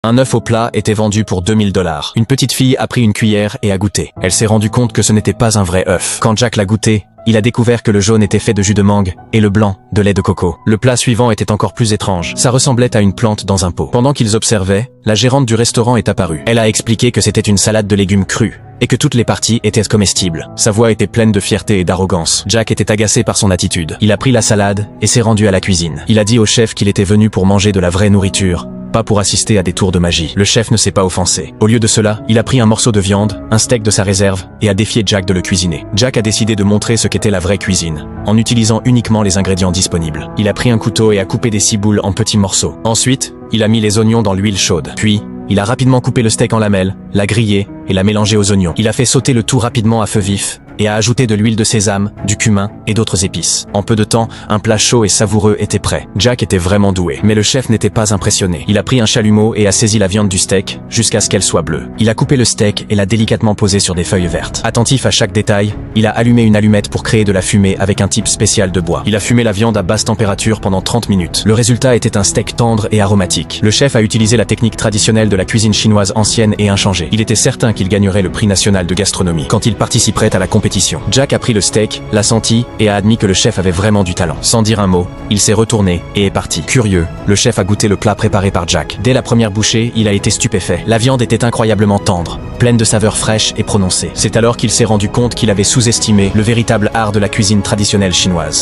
Un œuf au plat était vendu pour 2000 $. Une petite fille a pris une cuillère et a goûté. Elle s'est rendue compte que ce n'était pas un vrai œuf. Quand Jack l'a goûté, il a découvert que le jaune était fait de jus de mangue et le blanc de lait de coco. Le plat suivant était encore plus étrange. Ça ressemblait à une plante dans un pot. Pendant qu'ils observaient, la gérante du restaurant est apparue. Elle a expliqué que c'était une salade de légumes crus et que toutes les parties étaient comestibles. Sa voix était pleine de fierté et d'arrogance. Jack était agacé par son attitude. Il a pris la salade et s'est rendu à la cuisine. Il a dit au chef qu'il était venu pour manger de la vraie nourriture, pas pour assister à des tours de magie. Le chef ne s'est pas offensé. Au lieu de cela, il a pris un morceau de viande, un steak de sa réserve, et a défié Jack de le cuisiner. Jack a décidé de montrer ce qu'était la vraie cuisine, en utilisant uniquement les ingrédients disponibles. Il a pris un couteau et a coupé des ciboules en petits morceaux. Ensuite, il a mis les oignons dans l'huile chaude. Puis, il a rapidement coupé le steak en lamelles, l'a grillé et l'a mélangé aux oignons. Il a fait sauter le tout rapidement à feu vif et a ajouté de l'huile de sésame, du cumin et d'autres épices. En peu de temps, un plat chaud et savoureux était prêt. Jack était vraiment doué. Mais le chef n'était pas impressionné. Il a pris un chalumeau et a saisi la viande du steak jusqu'à ce qu'elle soit bleue. Il a coupé le steak et l'a délicatement posé sur des feuilles vertes. Attentif à chaque détail, il a allumé une allumette pour créer de la fumée avec un type spécial de bois. Il a fumé la viande à basse température pendant 30 minutes. Le résultat était un steak tendre et aromatique. Le chef a utilisé la technique traditionnelle de la cuisine chinoise ancienne et inchangée. Il était certain qu'il gagnerait le prix national de gastronomie quand il participerait à la compétition. Jack a pris le steak, l'a senti et a admis que le chef avait vraiment du talent. Sans dire un mot, il s'est retourné et est parti. Curieux, le chef a goûté le plat préparé par Jack. Dès la première bouchée, il a été stupéfait. La viande était incroyablement tendre, pleine de saveurs fraîches et prononcées. C'est alors qu'il s'est rendu compte qu'il avait sous-estimé le véritable art de la cuisine traditionnelle chinoise.